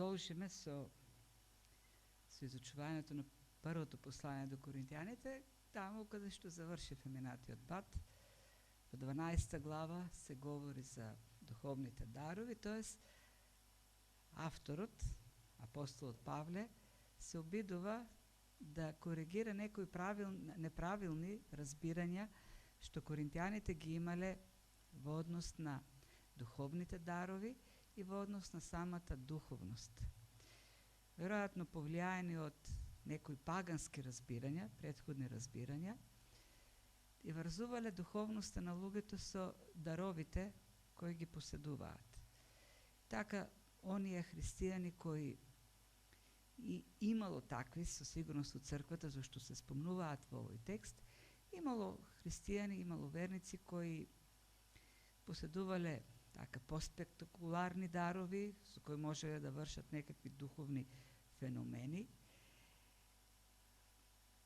продолжиме со изучувањето на првото послание до Коринтијаните, таму каде што завршивме минатиот пат. Во 12 глава се говори за духовните дарови, тоест авторот, апостолот Павле, се обидува да коригира некои неправилни разбирања што коринтијаните ги имале во однос на духовните дарови и во однос на самата духовност. Веројатно повлијаени од некои пагански разбирања, претходни разбирања, и врзувале духовноста на луѓето со даровите кои ги поседуваат. Така, оние христијани кои и имало такви, со сигурност од црквата, зашто се спомнуваат во овој текст, имало христијани, имало верници кои поседувале така поспектакуларни дарови, со кои можеле да вршат некакви духовни феномени,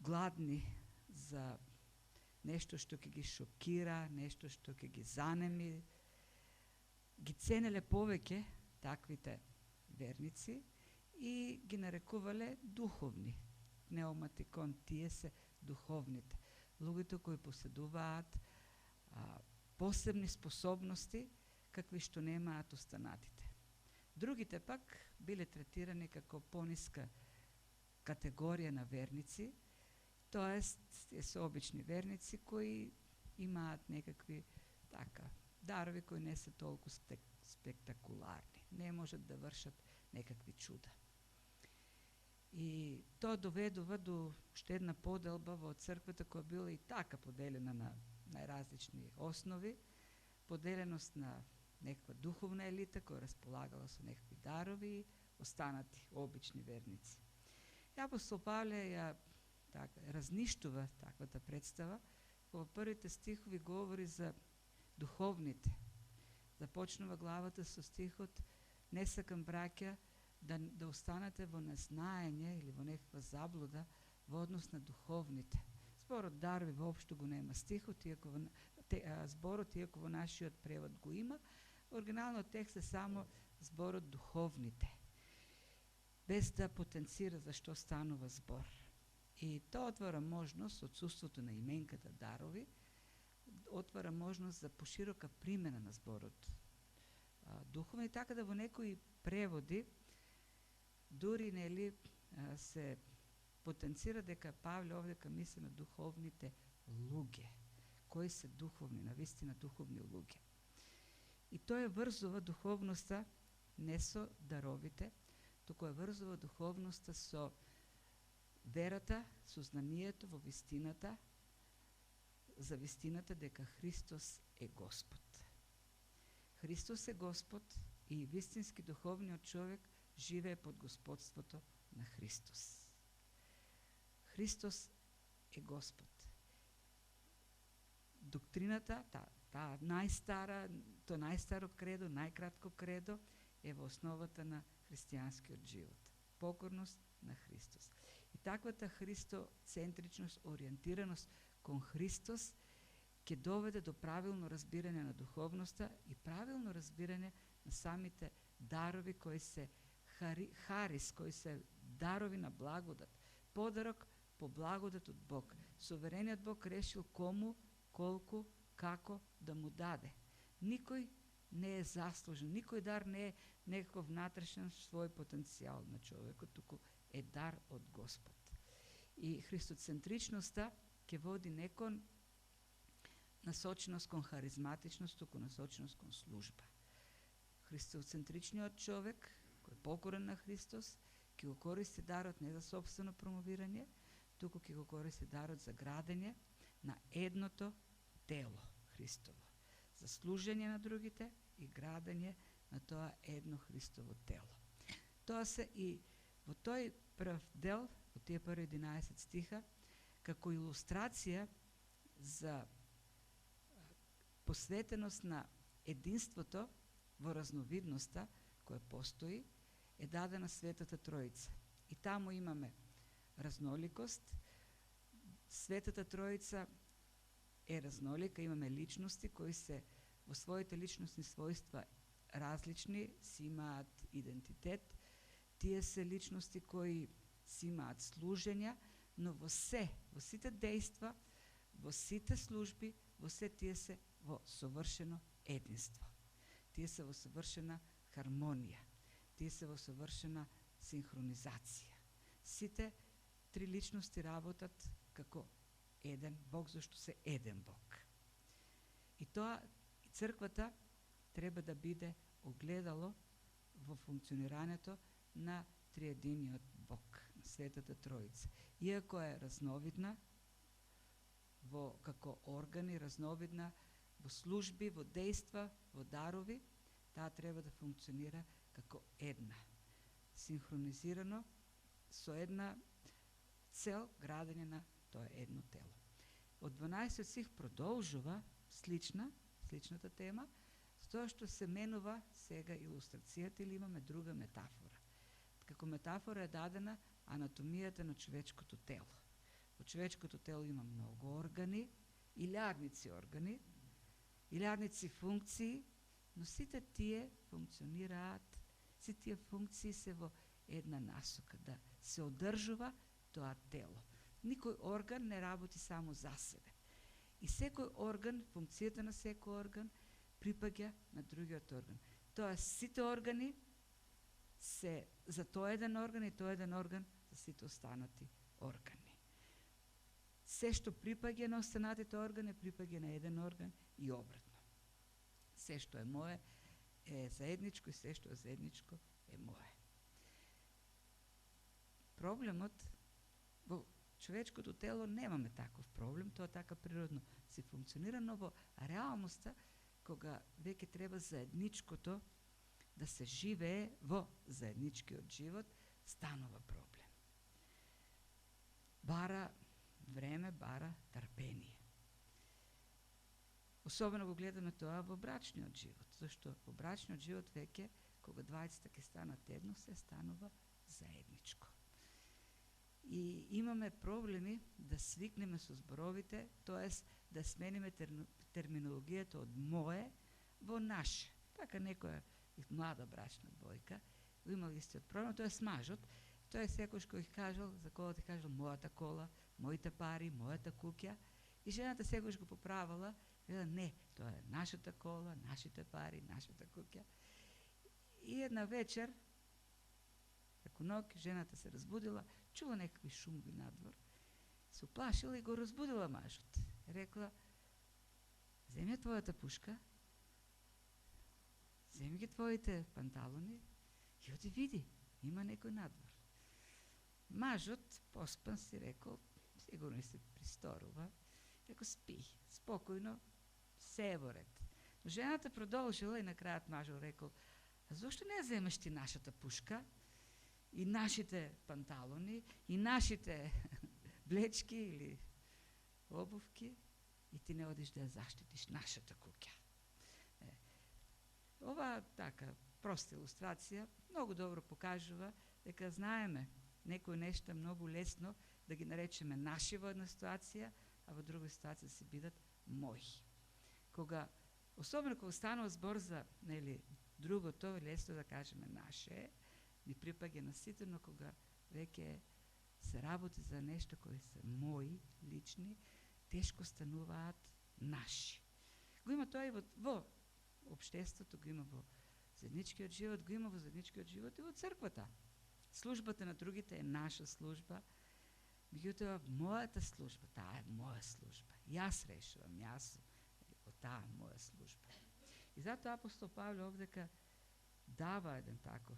гладни за нешто што ќе ги шокира, нешто што ќе ги занеми, ги ценеле повеќе таквите верници и ги нарекувале духовни. Пнеуматикон, тие се духовните. Луѓето кои поседуваат посебни способности, какви што немаат останатите. Другите пак биле третирани како пониска категорија на верници, тоест тие се обични верници кои имаат некакви така дарови кои не се толку спектакуларни, не можат да вршат некакви чуда. И тоа доведува до уште една поделба во црквата која била и така поделена на најразлични основи, поделеност на некаква духовна елита која располагала со некакви дарови, останати обични верници. И апостол Павле ја разништува таквата представа, кога во првите стихови говори за духовните. Започнува главата со стихот: не сакам, браќа, да останете во незнаење или во некаква заблуда во однос на духовните. Зборот дарови воопшто го нема стихот, зборот, иако во нашиот превод го има, оригиналниот текст е само зборот духовните, без да потенцира за што станува збор. И тоа отвара можност, отсуството на именката дарови, отвара можност за поширока примена на зборот духовни, така да во некои преводи дури се потенцира дека Павле овдека мисли на духовните луѓе, кои се духовни, навистина духовни луѓе. И тоа врзува духовноста не со даровите, туку врзува духовноста со верата, со знанието во вистината, за вистината дека Христос е Господ. Христос е Господ и вистински духовниот човек живее под господството на Христос. Христос е Господ. Доктрината, таа најстаро кредо, најкратко кредо е во основата на христијанскиот живот. Покорност на Христос. И таквата христоцентричност, ориентираност кон Христос ќе доведе до правилно разбирање на духовноста и правилно разбирање на самите дарови кои се харис, кои се дарови на благодат, подарок по благодат од Бог. Суверениот Бог решил кому, колку, како да му даде. Никој не е заслужен, никој дар не е некаков внатрешен свој потенцијал на човекот, туку е дар од Господ. И христоцентричноста ќе води не кон насоченост кон харизматичност, туку насоченост кон служба. Христоцентричниот човек, кој е покорен на Христос, ќе го користи дарот не за собствено промовирање, туку ќе го користи дарот за градење на едното тело Христово, за служење на другите и градење на тоа едно Христово тело. Тоа се и во тој прв дел, во тие први 11 стиха, како илустрација за посветеност на единството во разновидноста која постои, е дадена Светата Троица. И таму имаме разноликост. Светата Троица е разнолика, имаме личности кои се во своите личностни својства различни, си имаат идентитет, тие се личности кои си имаат служења, но во сите дејства, во сите служби, во се тие се во совршено единство. Тие се во совршена хармонија. Тие се во совршена синхронизација. Сите три личности работат како еден Бог, зашто се еден Бог. И тоа, црквата треба да биде огледало во функционирањето на триединиот Бог, на Светата Троица. Иако е разновидна како органи, разновидна во служби, во дејства, во дарови, таа треба да функционира како една, синхронизирано со една цел, градење на тоа едно тело. Од 12 стих продолжува сличната тема, с тоа што се менува сега илустрацијата или имаме друга метафора. Како метафора е дадена анатомијата на човечкото тело. Во човечкото тело има многу органи, илјадници органи, илјадници функции, но сите тие функционираат, сите тие функции се во една насока, да се одржува тоа тело. Никој орган не работи само за себе. И секој орган, функцијата на секој орган, припаѓа на другиот орган. Тоа сите органи се за тој еден орган и тој еден орган за сите останати органи. Се што припаѓа на останатите органи, припаѓа на еден орган и обратно. Се што е мое е заедничко и се што е заедничко е мое. Проблемот во човечкото тело немаме таков проблем, тоа така природно се функционира, но во реалноста, кога веќе треба заедничкото да се живее во заедничкиот живот, станува проблем. Бара време, бара трпение. Особено го гледаме тоа во брачниот живот, зашто во брачниот живот веќе, кога двајцата ќе станат едно, се станува заедничко. И имаме проблеми да свикнеме со зборовите, тоест да смениме терминологијата од мое во наше. Така некоја млада брачна двојка имал истиот проблем, тоа е мажот. Тој секојаш кој кажал, за колата кажал мојата кола, моите пари, мојата куќа, и жената секојаш го поправала, вела не, тоа е нашата кола, нашите пари, нашата куќа. И една вечер, преку ноќ, жената се разбудила, чула некакви шумови надвор, се уплашила и го разбудила мажот. Рекла, земи твојата пушка, земи ги твоите панталони и оди види, има некој надвор. Мажот, поспан, си рекол, сигурно и се присторува, рекол, спи, спокојно, се е во ред. Но жената продолжила и на крајот мажот рекол, а зошто не земеш ти нашата пушка и нашите панталони и нашите влечки или обувки и ти не одиш да ја заштитиш нашата куќа. Ова така проста илустрација многу добро покажува дека знаеме некои нешта многу лесно да ги наречеме наши во една ситуација, а во друга ситуација се бидат мои. Особено кога станува збор за другото, лесно да кажеме наше, ни припаѓа на сите, но кога веќе се работи за нешто кои се мои, лични, тешко стануваат наши. Го има тоа и во општеството, го има во заедничкиот живот, го има во заедничкиот живот и во црквата. Службата на другите е наша служба, меѓутоа мојата служба, таа е моја служба. Јас решувам, јас во таа моја служба. И затоа апостол Павле овдека дава еден таков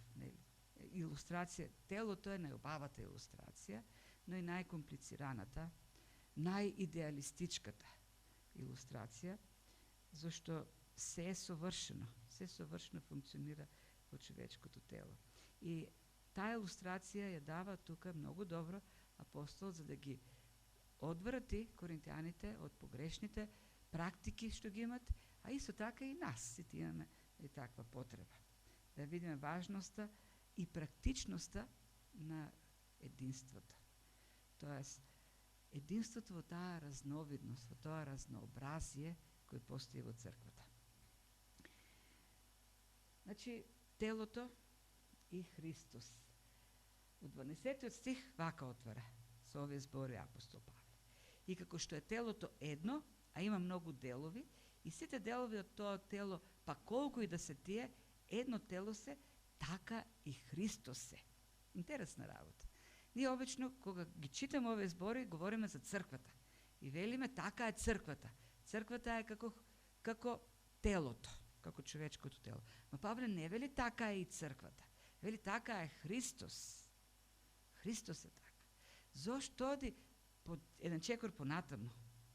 илустрација. Телото е најубавата илустрација, но и најкомплицираната, најидеалистичката илустрација, зашто се е совршено функционира во човечкото тело. И таа илустрација ја дава тука многу добро апостол, за да ги одврати коринтијаните од погрешните практики што ги имат, а исто така и нас, сите имаме и таква потреба. Да видиме важноста и практичноста на единството. Тоест, единството во таа разновидност, во тоа разнообразие кој постои во црквата. Значи, телото и Христос. У 12 стих вака отвара со овие збори апостол Павле. И како што е телото едно, а има многу делови, и сите делови од тоа тело, па колку и да се тие, едно тело се, така и Христос се. Интересна работа. Ние обично, кога ги читаме овие збори, говориме за црквата. И велиме, така е црквата. Црквата е како телото, како човечкото тело. Ма Павле не вели така е и црквата. Вели така е Христос. Христос е така. Зошто оди еден чекор понатаму?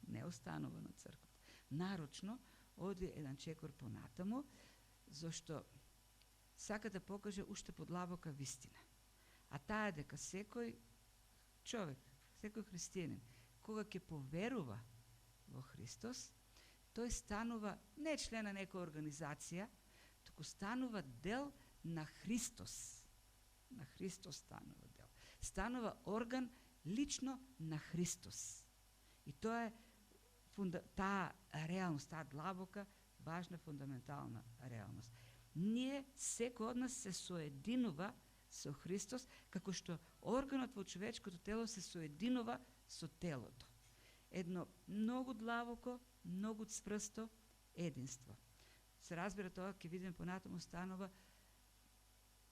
Не останува на црквата. Нарочно оди еден чекор понатаму, зашто сака да покаже уште подлабока вистина. А таа е дека секој човек, секој христијанин, кога ќе поверува во Христос, тој станува не член на некоја организација, туку станува дел на Христос. На Христос станува дел. Станува орган лично на Христос. И тоа е таа реалност, таа длабока, важна, фундаментална реалност. Ние, секој од нас се соединува со Христос, како што органот во човечкото тело се соединува со телото. Едно многу длабоко, многу цврсто единство. Се разбира тоа, ќе видиме понатаму станува,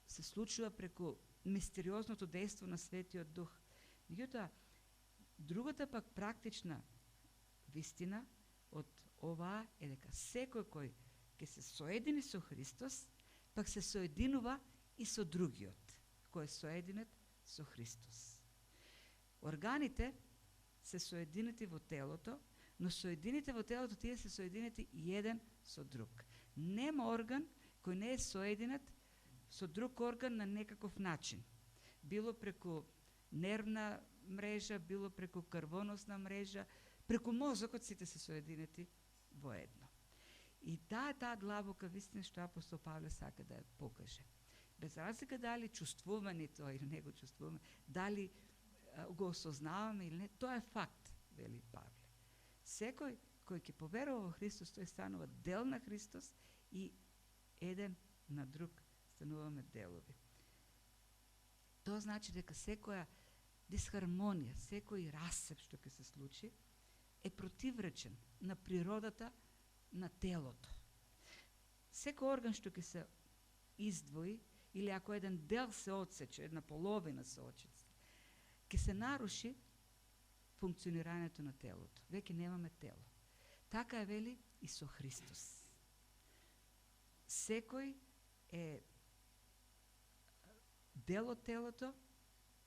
се случува преку мистериозното дејство на Светиот Дух. Меѓутоа, другата пак практична вистина од оваа е дека секој кој ќе се соедини со Христос, пак се соединува и со другиот, кој е соединет со Христос. Органите се соединети во телото, но соединете во телото тие се соединети и еден со друг. Нема орган кој не е соединет со друг орган на некаков начин. Било преку нервна мрежа, било преку крвоносна мрежа, преку мозокот сите се соединети во едно. И таа длабока вистина што апостол Павле сака да ја покаже. Без разлика дали чувствуваме тоа или не го чувствуваме, дали го осознаваме или не, тоа е факт, вели Павле. Секој кој ќе поверува во Христос, тој станува дел на Христос и еден на друг стануваме делови. Тоа значи дека секоја дисхармонија, секој расцеп што ќе се случи, е противречен на природата на телото. Секој орган што ќе се издвои, или ако еден дел се одсече, една половина се одсече, ќе се наруши функционирањето на телото. Веќе немаме тело. Така е вели и со Христос. Секој е дел од телото,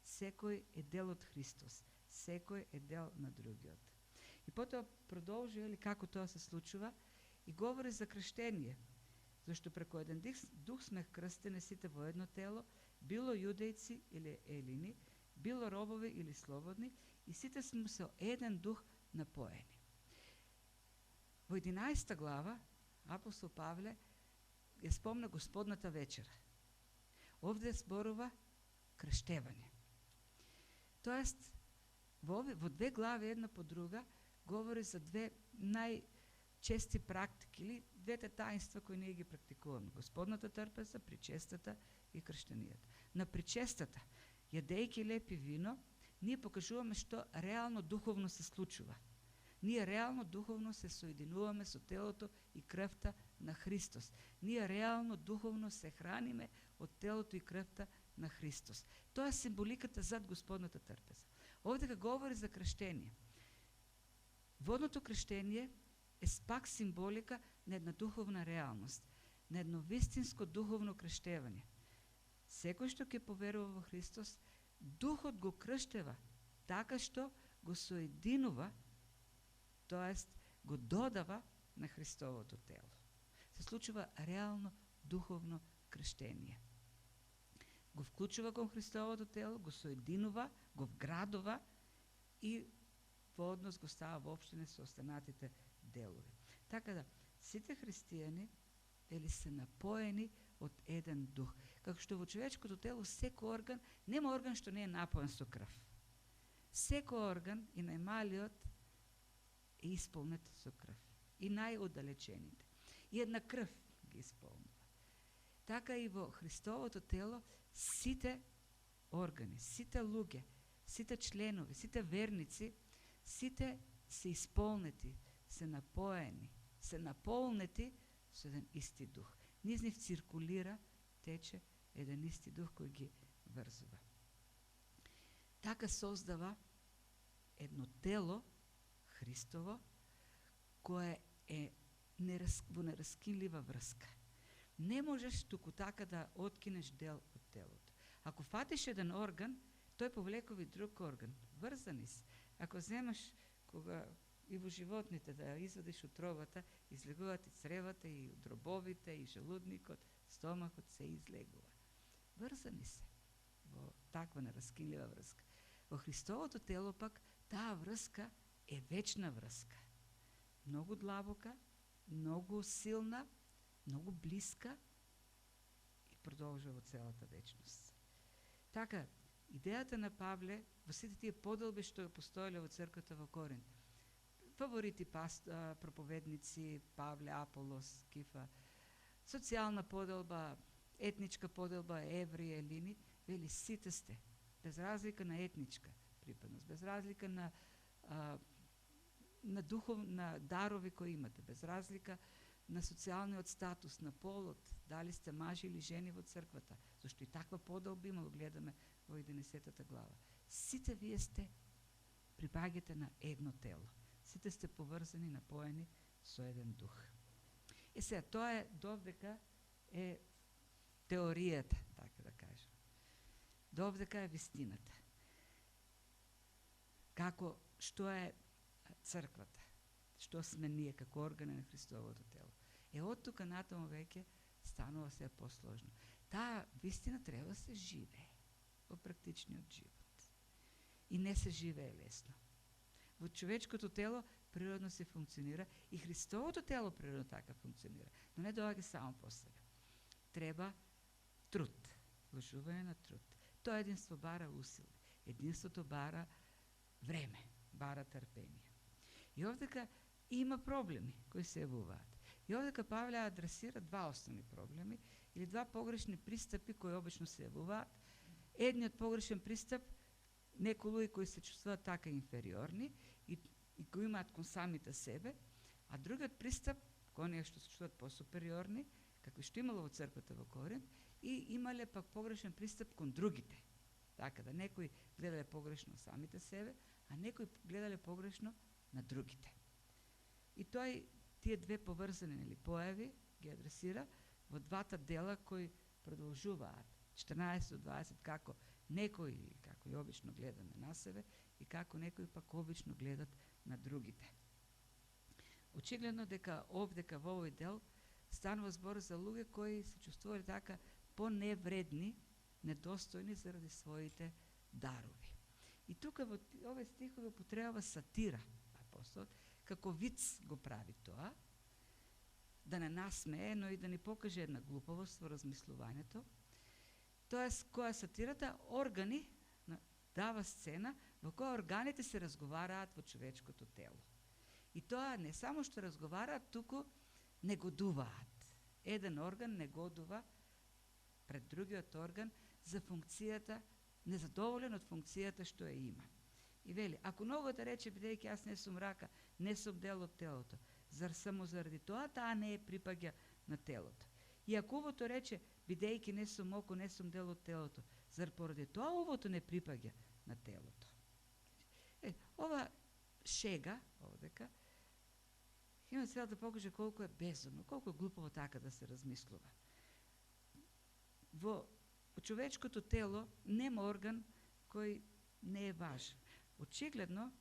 секој е дел од Христос. Секој е дел на другиот. И потоа продолжи или како тоа се случува и говори за крштение, зашто преку еден дух сме крстени сите во едно тело, било јудејци или елини, било робови или слободни, и сите сме со еден дух напоени. Во 11 глава апостол Павле ја спомна Господната вечера. Овде зборува крштевање. Тоест, во две глави една по друга говори за две најчести практики или двете таинства кои ние ги практикуваме. Господната трпеза, причестата и крштенијата. На причестата, јадејќи лепи вино, ние покажуваме што реално духовно се случува. Ние реално духовно се соединуваме со телото и крвта на Христос. Ние реално духовно се храниме од телото и крвта на Христос. Тоа е символиката зад Господната трпеза. Овде говори за крштение. Водното крштение е пак символика на една духовна реалност, на едно вистинско духовно крштевање. Секој што ќе поверува во Христос, Духот го крштева така што го соединува, тоест го додава на Христовото тело. Се случува реално духовно крштение. Го вклучува кон Христовото тело, го соединува, го вградува и во однос го става воопштене со останатите делови. Така да, сите христијани или се напоени од еден дух. Како што во човечкото тело секој орган, нема орган што не е напоен со крв. Секој орган, и најмалиот, е исполнет со крв. И најоддалечените. И една крв ги исполнува. Така и во Христовото тело сите органи, сите луѓе, сите членови, сите верници, сите се исполнети, се напоени, се наполнети со еден исти дух. Низ нив циркулира, тече еден исти дух кој ги врзува. Така создава едно тело, Христово, кое е во нераскинлива врска. Не можеш туку така да откинеш дел од телото. Ако фатиш еден орган, тој повлекува и друг орган. Врзани се. Ако земаш кога и во животните да ја извадиш утробата, излегуваат и цревата, и дробовите, и желудникот, стомахот се излегува. Врзани се во таква нераскинлива врска. Во Христовото тело пак таа врска е вечна врска. Многу длабока, многу силна, многу блиска и продолжува во целата вечност. Така, идејата на Павле во сите тие поделби што постоеле во црквата во Коринт. Фаворити проповедници, Павле, Аполос, Кифа, социјална поделба, етничка поделба, евреи, елини, вели сите сте, без разлика на етничка припадност, без разлика на на дарови кои имате, без разлика на социјалниот статус, на полот, дали сте мажи или жени во црквата, зашто и таква поделба имало, гледаме во 11 глава. Сите вие сте припаѓате на едно тело. Сите сте поврзани, напоени со еден дух. И сега, тоа е довдека е теоријата, така да кажем. Довдека е вистината. Како, што е црквата? Што сме ние како органи на Христовото тело? Од тука натаму веќе станува се посложно. Таа вистина треба да се живее во практичниот живот. И не се живее лесно. Во човечкото тело природно се функционира и Христовото тело природно така функционира, но не доаѓа само по себе. Треба труд, вложување на труд. Тоа единство бара усил. Единството бара време, бара трпение. И овдека има проблеми кои се јавуваат. И овдека Павле адресира два основни проблеми или два погрешни пристапи кои обично се јавуваат. Едниот погрешен пристап, некои луѓе кои се чувствуваат така инфериорни и кои имаат кон самите себе, а другиот пристап, кон оние што се чувствуваат посупериорни, какви што имало во црквата во Коринт, и имале пак погрешен пристап кон другите. Така да некои гледале погрешно самите себе, а некои гледале погрешно на другите. И тој тие две поврзани појави ги адресира во двата дела кои продолжуваат 14-20, како некои, како и обично гледаме на себе, и како некои пак обично гледат на другите. Очигледно дека овдека во овој дел станува збор за луѓе кои се чувствувале така поневредни, недостојни заради своите дарови. И тука во овој стихови употребава сатира апостол, како виц го прави тоа, да не насмее, но и да ни покаже една глуповост во размислувањето. Тоа која сатирата органи дава сцена во која органите се разговараат во човечкото тело. И тоа не само што разговараат, туку негодуваат. Еден орган негодува пред другиот орган за функцијата, незадоволен од функцијата што ја има. И вели, ако ногата рече, бидејќи јас не сум рака, не сум дел од телото, зар само заради тоа таа не припаѓа на телото? И ако увото рече, бидејќи не сум око, не сум дел од телото, зар поради тоа увото не припаѓа на телото? Ова шега, овдека, има цел да покаже колку е безумно, колку е глупово така да се размислува. Во човечкото тело нема орган кој не е важен. Очигледно,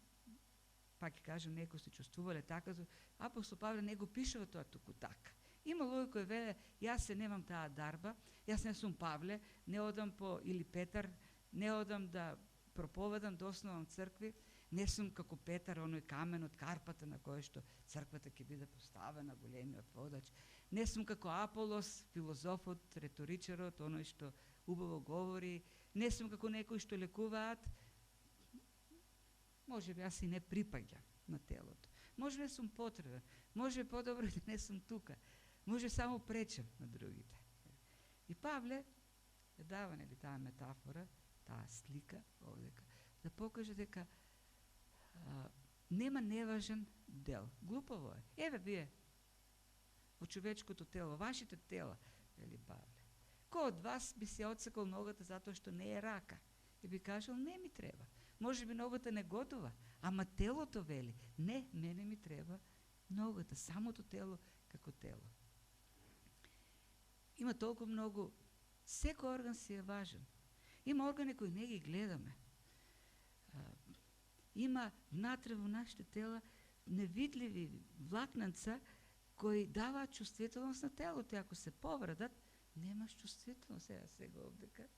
пак ќе кажем, некои се чувствувале така, апостол Павле не го пишува тоа туку така. Има луѓе кои веле, јас се немам таа дарба, јас не сум Павле, не одам по, или Петар, не одам да проповедам, да основам цркви, не сум како Петар, оној камен од карпата на кој што црквата ќе биде поставена, големиот водач. Не сум како Аполос, филозофот, реторичарот, оној што убаво говори. Не сум како некои што лекуваат. Може би јас и не припаѓам на телото. Може би сум потребен. Може би подобро да не сум тука. Може само пречам на другите. И Павле ја дава таа метафора, таа слика овдека, да покаже дека нема неважен дел. Глупово е. Еве вие во човечкото тело, вашите тела, вели Павле. Кој од вас би се отсекал ногата затоа што не е рака? И би кажал, не ми треба. Може би ногата не готова, ама телото вели, не, мене ми треба ногата, самото тело како тело. Има толку многу, секој орган си е важен. Има органи кои не ги гледаме. Има внатре во нашите тела невидливи влакнанца кои даваат чувствителност на телото. И ако се повредат, немаш чувствителност. Сега овдека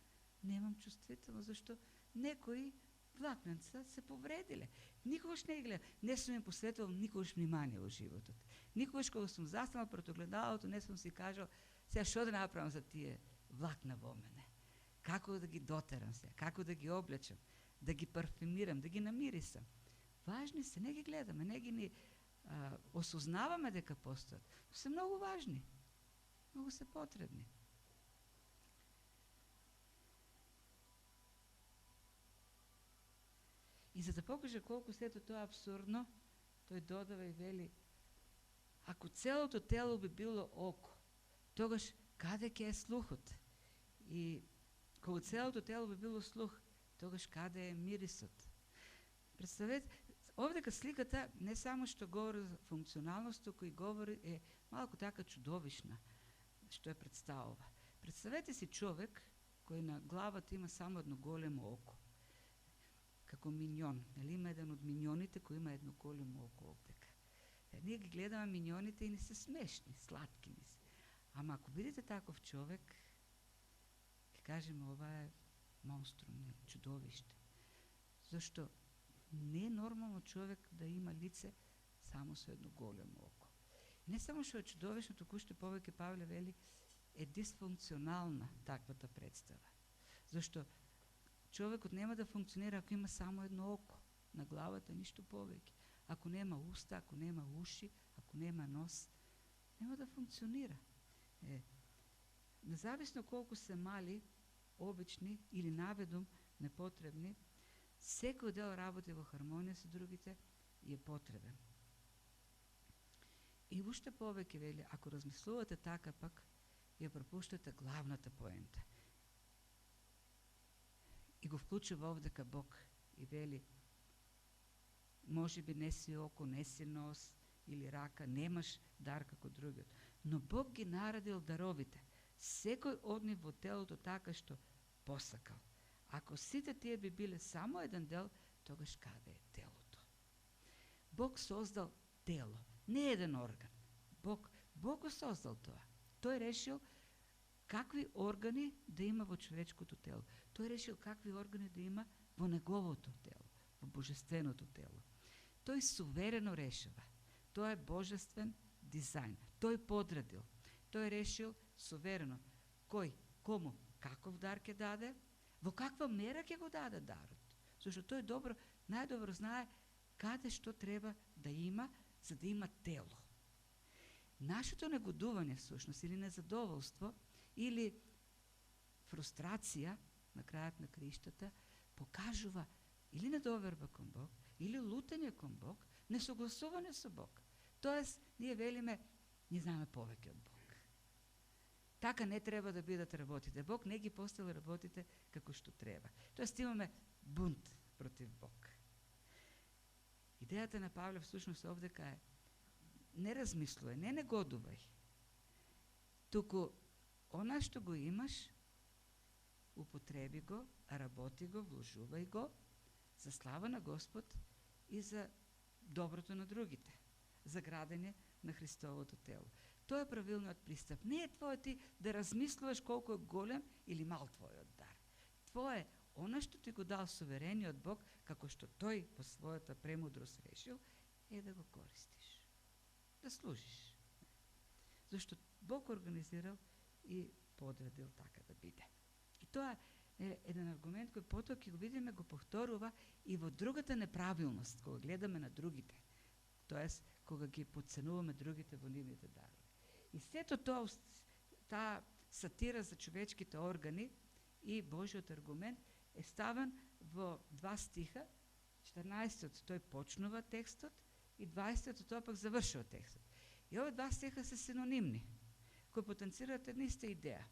немам чувствителност, зашто некои влакнанца се повредиле. Никогаш не ги гледам. Не сум им посветил никогаш внимание во животот. Никогаш кога сум застанал пред огледалото, не сум си кажал, сега што да направам за тие влакна во мене? Како да ги дотерам сега? Како да ги облечам? Да ги парфюмирам, да ги намирисам? Важни се, не ги гледаме, не ги ни осознаваме дека постојат. Се многу важни. Многу се потребни. И за да покаже колку сето тоа абсурдно, тој додава и вели, ако целото тело би било око, тогаш каде ќе е слухот? И кога целото тело би било слух, тогаш каде е мирисот? Представете, овдека сликата не само што говори за функционалност, туку и говори е малку така чудовишна, што е представува. Представете си човек кој на главата има само едно големо око. Како миньон, нели има еден од миньоните кој има едно големо око овдека. Ние ги гледаме миньоните и не се смешни, сладки ни се. Ама ако видите таков човек, ќе кажеме ова е монструм, чудовиште. Зашто не е нормално човек да има лице само со едно големо око. И не само што е чудовишно, туку што повеќе Павле вели е дисфункционална таквата представа. Зашто човекот нема да функционира ако има само едно око на главата, ништо повеќе. Ако нема уста, ако нема уши, ако нема нос, нема да функционира. Независно колку се мали, обични или наведум непотребни, секој дел работи во хармонија со другите и е потребен. И уште повеќе вели, ако размислувате така пак, ја пропуштате главната поента. И го вклучува овдека Бог и вели, може би не си око, не си нос или рака, немаш дар како другиот, но Бог ги наредил даровите, секој од нив во телото така што посакал. Ако сите тие би биле само еден дел, тогаш каде е телото? Бог создал тело, не еден орган. Бог го создал тоа. Тој решил какви органи да има во човечкото тело. Тој решил какви органи да има во неговото тело, во божественото тело. Тој суверено решава. Тоа е божествен дизајн. Тој подредил. Тој решил суверено кој, кому, каков дар ќе даде, во каква мера ќе го даде дарот. Зашто тој добро, најдобро знае каде што треба да има, за да има тело. Нашето негодување всушност или незадоволство или фрустрација на крајот на криштата покажува или недоверба кон Бог, или лутање кон Бог, несогласување со Бог. Тоест, ние велиме, ние знаеме повеќе од Бог. Така не треба да бидат работите. Бог не ги поставил работите како што треба. Тоест, имаме бунт против Бог. Идејата на Павле всушност овдека е не размислувај, не негодувај, туку она што го имаш, употреби го, работи го, вложувај го за слава на Господ и за доброто на другите, за градење на Христовото тело. Тоа е правилниот пристап. Не е твој ти да размислуваш колку е голем или мал твојот дар. Твое, она што ти го дал суверениот Бог, како што тој по својата премудрост решил, е да го користиш, да служиш. Зашто Бог организирал и подредил така да биде. И тоа е еден аргумент кој потоа ќе го видиме, го повторува и во другата неправилност, кога гледаме на другите. Тоест, кога ги подценуваме другите во нивните дарови. И сето тоа, таа сатира за човечките органи и Божиот аргумент е ставен во 2 стиха, 14 тој почнува текстот и 20 тоа пак завршува текстот. И овие 2 стиха се синонимни, кои потенцираат една иста идеја.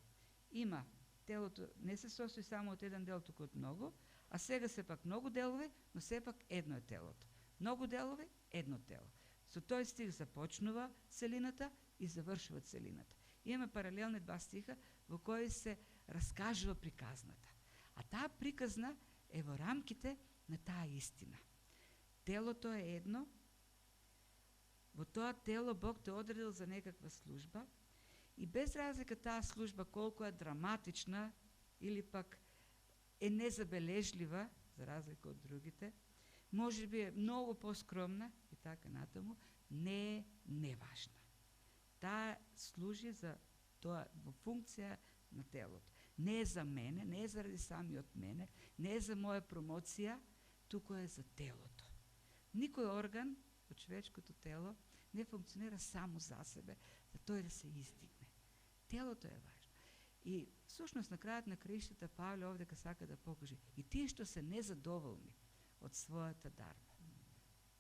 Има телото не се состои само од еден дел, туку од многу, а сега се пак многу делови, но сепак едно е телото. Многу делови, едно тело. Со тој стих започнува целината и завршува целината. Имаме паралелни 2 стиха во кои се раскажува приказната. А таа приказна е во рамките на таа истина. Телото е едно, во тоа тело Бог те одредил за некаква служба и без разлика таа служба колку е драматична или пак е незабележлива, за разлика од другите, може би е многу поскромна и така натаму, не е неважна. Таа служи за тоа во функција на телото. Не е за мене, не е заради самиот мене, не е за моја промоција, туку е за телото. Никој орган во човечкото тело не функционира само за себе, за тој да се издигне. Телото е важно. И всушност на крајот на краиштата Павле овдека сака да покаже и тие што се незадоволни од својата дарба,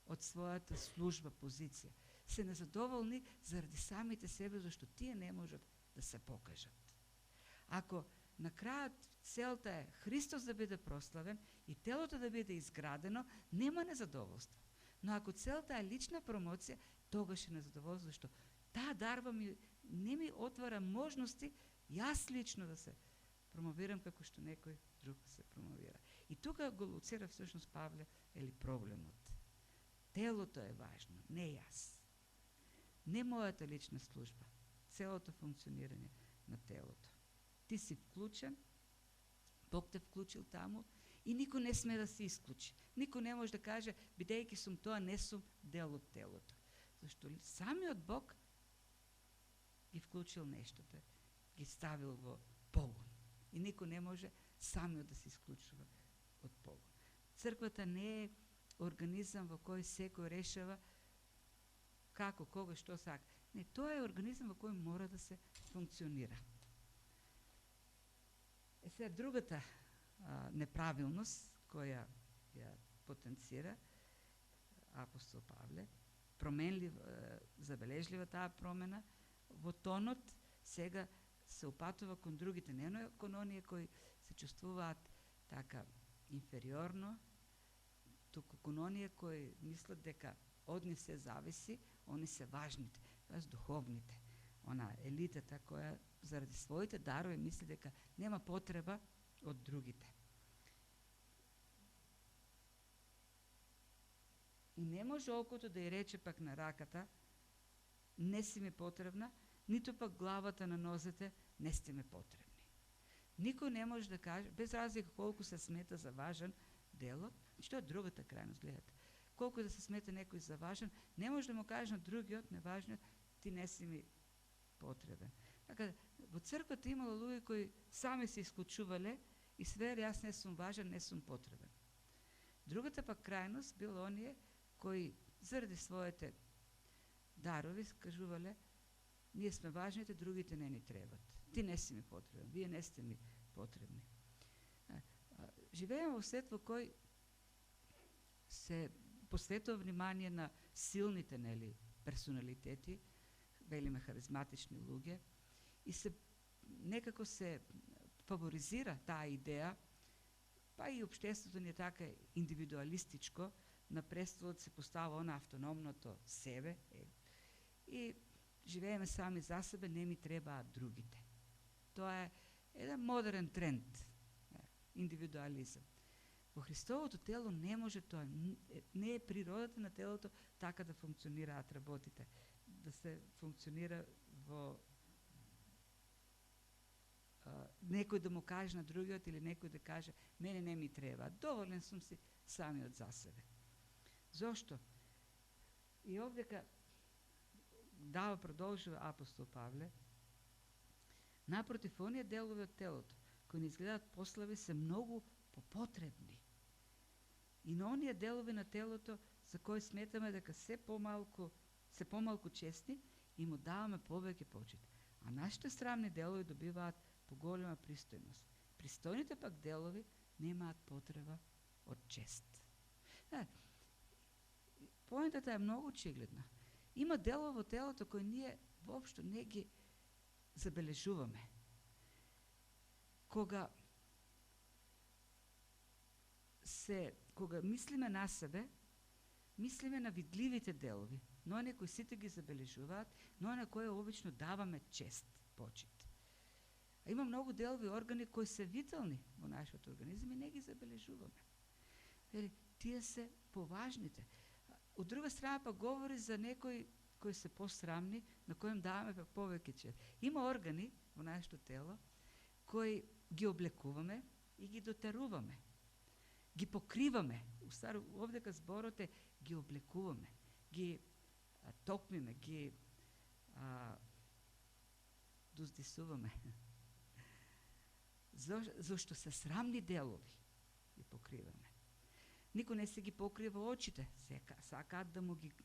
од својата служба, позиција, се незадоволни заради самите себе, зашто тие не можат да се покажат. Ако на крајот целта е Христос да биде прославен и телото да биде изградено, нема незадоволство. Но ако целта е лична промоција, тогаш е незадоволство, зашто таа дарба не ми отвара можности јас лично да се промовирам како што некој друг се промовира. И тука го луцира всушност Павле или проблемот. Телото е важно, не јас. Не мојата лична служба, целото функционирање на телото. Ти си вклучен, Бог те вклучил таму и никој не сме да се исклучи. Никој не може да каже, бидејќи сум тоа, не сум дел од телото. Зашто самиот Бог ги вклучил нештото, ги ставил во погон. И никој не може самиот да се исклучува од погон. Црквата не е организам во кој секој решава како, кога, што сака. Не, тоа е организам во кој мора да се функционира. Сега другата неправилност која ја потенцира апостол Павле, забележлива таа промена во тонот, сега се упатува кон другите, не кон оние кои се чувствуваат така инфериорно, туку кон оние кои мислат дека од нив се зависи, они се важните, тоест духовните. Она елитата која заради своите дарови мисли дека нема потреба од другите. И не може окото да ја рече пак на раката, не си ми потребна, ниту пак главата на нозете, не сте ми потребни. Никој не може да каже, без разлика колку се смета за важен делот, што е другата крајност, гледате. Колку да се смета некој за важен, не може да му каже на другиот, неважниот, ти не си ми потребен. Така, во црквата имало луѓе кои сами се исклучувале и све, јас не сум важен, не сум потребен. Другата пак крајност било оние кои заради своите дарови кажувале, ние сме важните, другите не ни требат. Ти не си ми потребен, вие не сте ми потребни. Живееме во свет во кој се посветува внимание на силните персоналитети, велиме харизматични луѓе, и се некако се фаворизира таа идеја, па и општеството ни е така индивидуалистичко, на престолот се постава она автономното себе и живееме сами за себе, не ми требаат другите. Тоа е еден модерен тренд, индивидуализам. Во Христовото тело не може тоа, не е природата на телото така да функционираат работите, да се функционира во некој да му каже на другиот или некој да каже мене не ми треба, доволен сум си самиот за себе. Зошто? И овдека продолжува апостол Павле, напротив, оние делови од телото кои не изгледаат послави се многу попотребни. И на оние делови на телото за кои сметаме дека се помалку честни и му даваме повеќе почит. А нашите срамни делови добиваат поголема пристојност. Пристојните пак делови немаат потреба од чест. Поентата е многу очигледна. Има делови во телото кои ние воопшто не ги забележуваме. Кога мислиме на себе, мислиме на видливите делови, но оние кои сите ги забележуваат, но на кои обично даваме чест, почит. А има многу делови органи кои се витални во нашиот организм и не ги забележуваме. Тие се поважните. Од друга страна па говори за некои кои се посрамни, на кои им даваме повеќе чест. Има органи во нашето тело кои ги облекуваме и ги дотеруваме. Ги покриваме. Овдека зборот е ги облекуваме, ги токмиме, ги доздисуваме. Зошто се срамни делови ги покриваме. Никој не се ги покрива очите.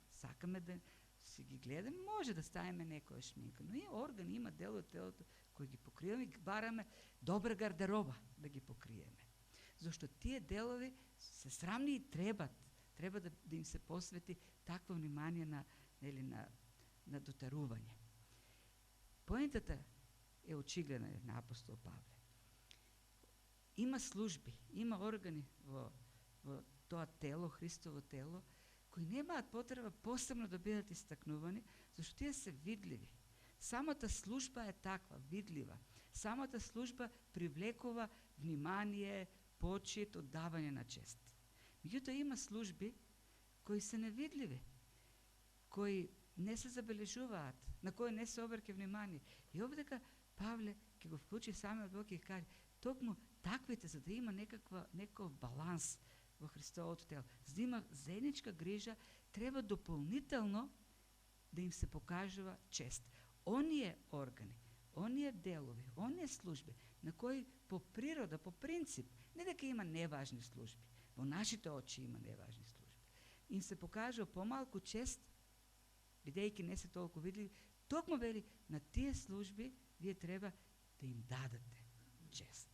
Сакаме да си ги гледаме, може да ставиме некоја шминка, но и органи, има дел од телото кои ги покриваме и бараме добра гардероба да ги покриеме. Зашто тие делови се срамни и треба да им се посвети такво внимание на дотарување. Поентата е очигледна на апостол Павле. Има служби, има органи во тоа тело, Христово тело, кои немаат потреба посебно да бидат истакнувани, зашто тие се видливи. Самата служба е таква, видлива. Самата служба привлекува внимание, почит, оддавање на чест. Меѓутоа има служби кои се невидливи, кои не се забележуваат, на кои не се обрќа внимание. И овдека Павле ќе го вклучи самиот Бог и каже, токму таквите, за да има некој баланс во Христовото тело, за да има заедничка грижа, треба дополнително да им се покажува чест. Оние органи, оние делови, оние служби, на кои по природа, по принцип, не дека има неважни служби, во нашите очи има неважни служби, им се покажува помалку чест, бидејќи не се толку видливи, токму вели, на тие служби вие треба да им дадете чест.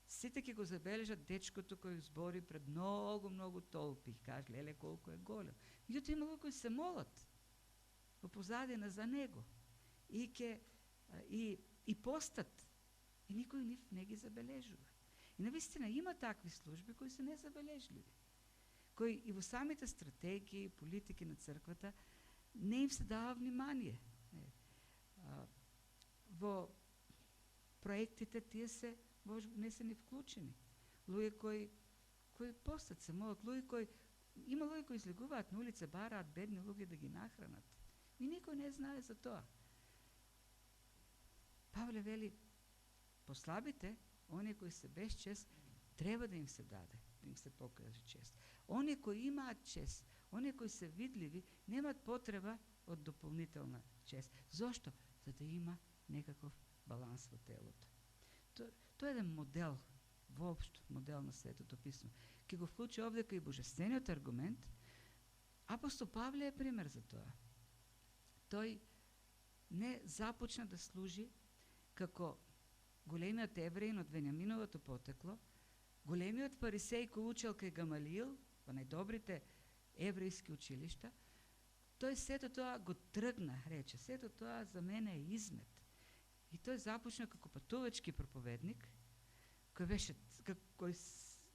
Сите ќе го забележат дечкото кој збори пред многу толпи и каже, леле колку е голем. Меѓутоа има луѓе кои се молат во позадина за него и постат и никој нив не ги забележува. И навистина има такви служби кои се незабележливи, кои и во самите стратегии, политики на црквата не им се дава внимание. Во проектите тие се не се ни вклучени. Луѓе кои постат се молат, има луѓе кои излегуваат на улица, бараат бедни луѓе да ги нахранат. И никој не знае за тоа. Павле вели, послабите, оние кои се без чест, треба да им се даде, да им се покаже чест. Оние кои имаат чест, оние кои се видливи, немаат потреба од дополнителна чест. Зошто? За да има некаков баланс во телото. Тоа е еден модел, воопшто модел на Светото писмо. Ке го вклучи овдека и божествениот аргумент. Апостол Павле е пример за тоа. Тој не започна да служи како големиот евреин од Вениаминовото потекло, големиот фарисеј кој учел кај Гамалиил, во најдобрите еврејски училишта. Тој сето тоа го тргна, рече, сето тоа за мене е измет. И тој започна како патувачки проповедник, кој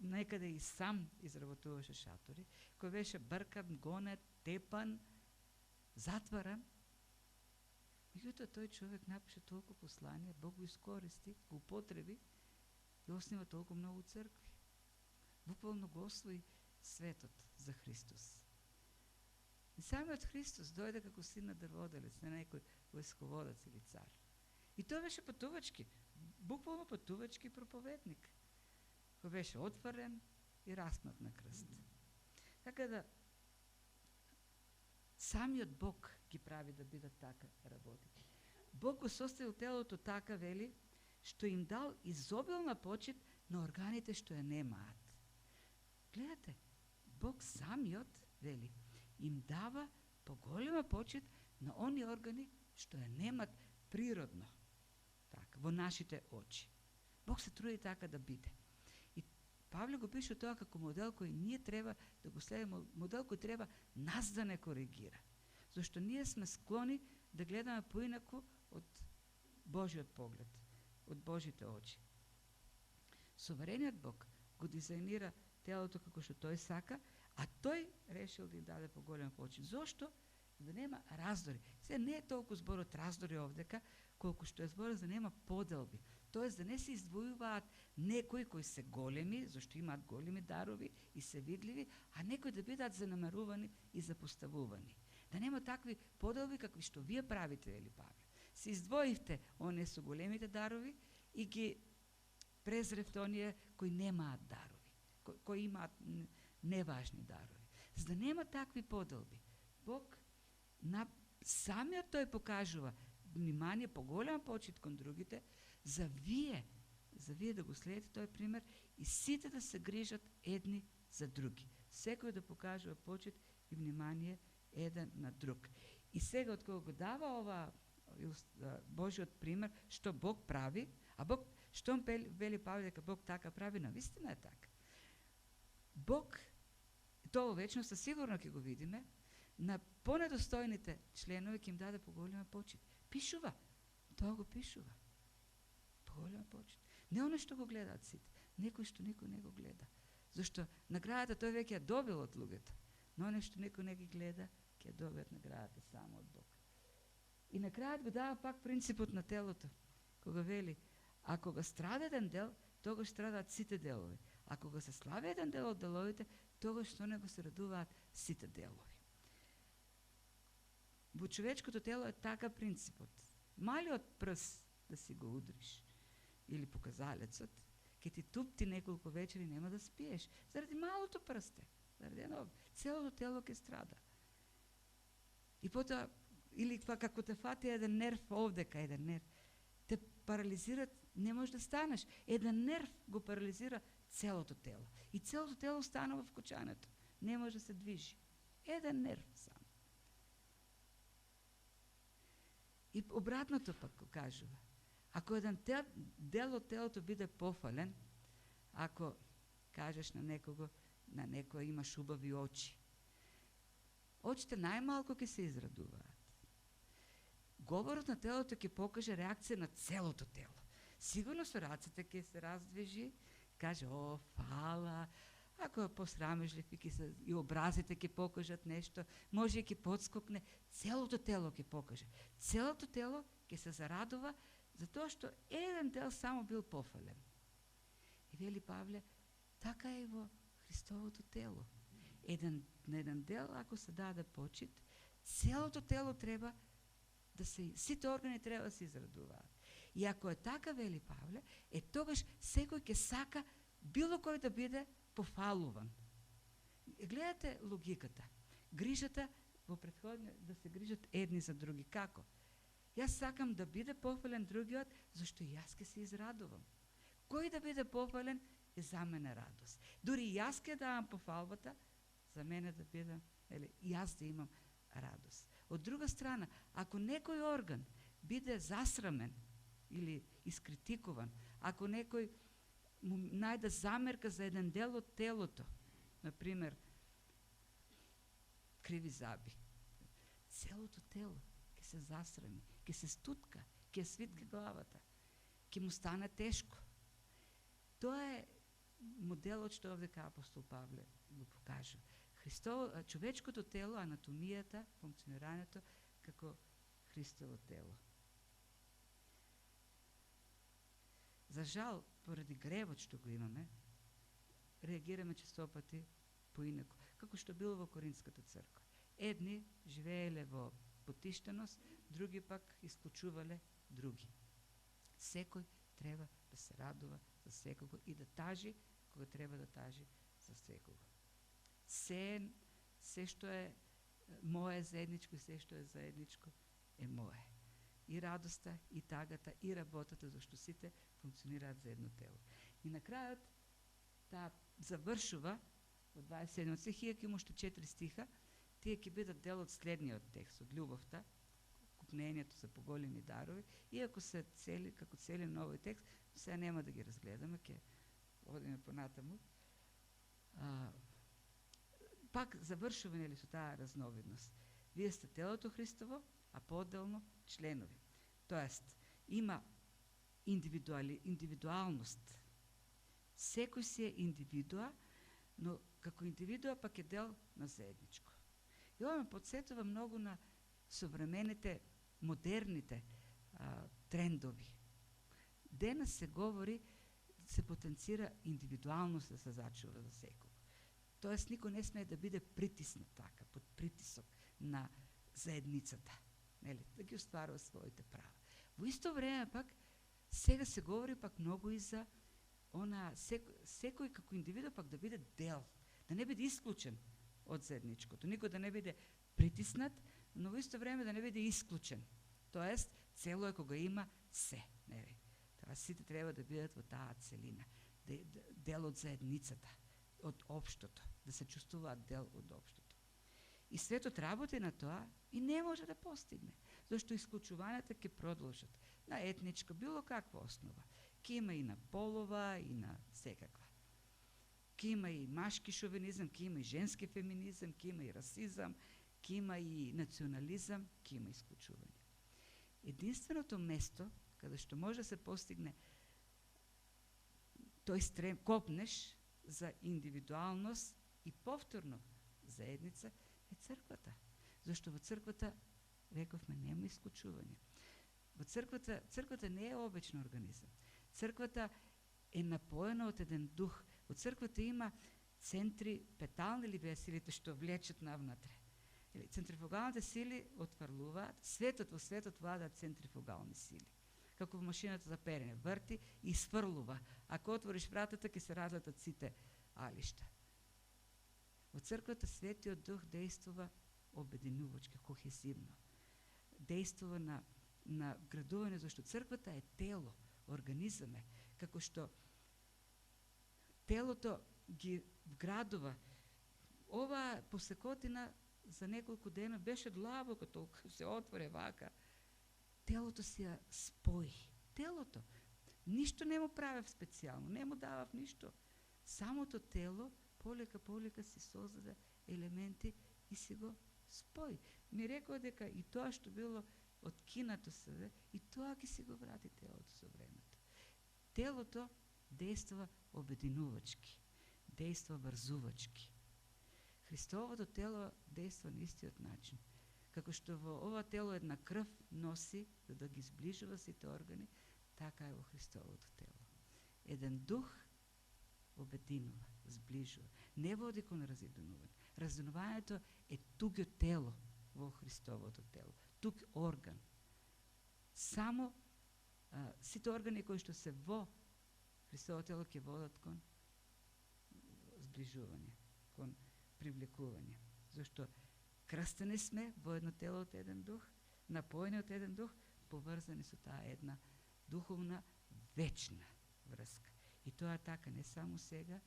некаде и сам изработуваше шатори, кој беше бркан, гонет, тепан, затваран. Меѓутоа тој човек напише толку послание, Бог го искористи, го употреби и оснива толку многу цркви. Буквално го освои светот за Христос. И самиот Христос дојде како син на дрводелец, не некој војсководец или цар. И тој беше патувачки, буквално патувачки проповедник, кој беше отварен и распнат на крст. Така да, самиот Бог ги прави да бидат така работите. Бог го составил телото така, вели, што им дал изобилна почит на органите што ја немаат. Гледате, Бог самиот, вели, им дава поголема почит на они органи што ја немат природно, така, во нашите очи. Бог се труди така да биде. Павле го пише тоа како модел кој ние треба да го следиме, модел кој треба нас да не коригира. Зашто ние сме склони да гледаме поинаку од Божиот поглед, од Божите очи. Суверениот Бог го дизајнира телото како што тој сака, а тој решил да им даде поголем почит. Зошто? Да нема раздори. Се не е толку зборот раздори овдека, колку што е зборот за нема поделби. Тоест да не се издвојуваат некои кои се големи, зашто имаат големи дарови и се видливи, а некои да бидат занемарувани и запоставувани. Да нема такви поделби какви што вие правите, вели Павле. Се издвоивте оние со големите дарови и ги презревте оние кои немаат дарови, кои имаат неважни дарови. За да нема такви поделби, Бог самиот тој покажува внимание, поголем почит кон другите, за вие да го следите тој пример и сите да се грижат едни за други. Секој да покажува почит и внимание еден на друг. И сега од кога го дава ова Божиот пример, што Бог прави, а Бог, што вели Павле дека Бог така прави, навистина е така. Бог, тоа во вечноста сигурно ќе го видиме, на понедостојните членови ќе им даде поголема почит. Пишува, тоа го пишува. Поголема почит. Не оно што го гледаат сите, некој што никој не го гледа. Зашто наградата тој веќе ја добил од луѓето, но оно што никој не ги гледа, ќе добиат наградата само од Бог. И на крајот го дава пак принципот на телото, кога вели, ако го страда еден дел, тогаш страдаат сите делови. Ако го се слави еден дел од деловите, тогаш со него се радуваат сите делови. Во човечкото тело е така принципот. Малиот прст да си го удриш, или показалецот, ке ти тупти неколку вечери, нема да спиеш. Заради малото прсте, заради едно, целото тело ке страда. И потоа, или како те фати еден нерв овдека, еден нерв, те парализират, не можеш да станеш. Еден нерв го парализира целото тело. И целото тело станува в кочането. Не може да се движи. Еден нерв само. И обратното пак го кажува. Ако еден дел од телото биде пофален, ако кажеш на некого, на некој имаш убави очи, очите најмалку ќе се израдуваат. Говорот на телото ќе покаже реакција на целото тело. Сигурно со рацете ќе се раздвижи, каже, о, фала, ако е посрамежлив и образите ќе покажат нешто, може и ќе подскокне, целото тело ќе покаже. Целото тело ќе се зарадува, затоа што еден дел само бил пофален. И вели Павле, така е во Христовото тело. На еден дел, ако се даде почит, целото тело треба да се, сите органи треба да се израдуваат. И ако е така, вели Павле, тогаш секој ќе сака било кој да биде пофалуван. Гледате логиката. Грижата во претходно да се грижат едни за други. Како? Јас сакам да биде пофален другиот, зашто и јас ќе се израдувам. Кој да биде пофален е за мене радост. Дури и јас ќе давам пофалбата, за мене да биде, и јас да имам радост. Од друга страна, ако некој орган биде засрамен или искритикуван, ако некој му најде замерка за еден дел од телото, например, криви заби, целото тело ќе се засрами, ќе се стутка, ќе свитка главата, ќе му стане тешко. Тоа е моделот што овдека апостол Павле го покажува. Човечкото тело, анатомијата, функционирањето како Христово тело. За жал, поради гревот што го имаме, реагираме честопати поинаку, како што било во Коринската црква. Едни живееле во потиштеност, други пак исклучувале други. Секој треба да се радува за секого и да тажи кога треба да тажи за секого. Се што е мое заедничко и се што е заедничко е мое. И радоста, и тагата, и работата, зашто сите функционираат за едно тело. И на крајот таа завршува во 27 стих, иако има уште 4 стиха, тие ќе бидат дел од следниот текст, од љубовта, купнењето за поголеми дарови, иако се цели, како цели на овој текст, сега нема да ги разгледаме, ќе одиме понатаму. пак завршува нели со таа разновидност. Вие сте телото Христово, а поделно членови. Тоест, има индивидуалност. Секој си е индивидуа, но како индивидуа пак е дел на заедничко. И ова ме подсетува многу на современите, модерните трендови. Денес се говори, се потенцира индивидуалност да се зачува за секој. Тоест, никој не смее да биде притиснат така, под притисок на заедницата, нели, да ги остварува своите права. Во исто време пак, сега се говори пак многу и за секој како индивиду пак да биде дел, да не биде исклучен од заедничкото, никој да не биде притиснат, но во исто време да не биде исклучен. Тоест, цело е кога има се, нели. Тоа сите треба да бидат во таа целина, дел од заедницата, од општото, да се чувствуваат дел од општото. И светот работи на тоа и не може да постигне, зашто исклучувањата ќе продолжат на етничка, било каква основа. Ке има и на полова, и на секаква. Ке има и машки шовинизам, ке има и женски феминизам, ке има и расизам, ке има и национализам, ке има исклучување. Единственото место каде што може да се постигне тој копнеш за индивидуалност и повторно заедница е црквата. Зашто во црквата, рековме, нема исклучување. Во црквата не е обичен организам. Црквата е напоена од еден дух. Во црквата има центри, петални ли беа силите што влечат навнатре. Центрифугалните сили отврлуваат, во светот владаат центрифугални сили. Како во машината за перење, врти и сврлува. Ако отвориш вратата, ќе се разлетат сите алишта. Во црквата Светиот Дух действува обединувачки, кохезивно. Действува на градување, зашто црквата е тело, организам е, како што телото ги вградува. Ова посекотина за неколку дена беше длабоко, толку се отворе вака. Телото си ја спои. Телото. Ништо не му правев специјално, не му давав ништо. Самото тело полека си создаде елементи и си го спои. Ми рекоа дека и тоа што било откинато се, и тоа ќе си го врати телото со времето. Телото действува обединувачки, действува врзувачки. Христовото тело действа на истиот начин. Како што во ова тело една крв носи, за да ги сближува сите органи, така е во Христовото тело. Еден дух обединува, сближува, не води кон разединување. Разединувањето е туѓо тело во Христовото тело, туг орган. Само сите органи кои што се во Христовото тело ќе водат кон сближување, кон привлекување. Зашто крстени сме во едно тело од еден дух, напоени од еден дух, поврзани со таа една духовна вечна врска. И тоа така не само сега,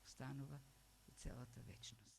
останува и целата вечност.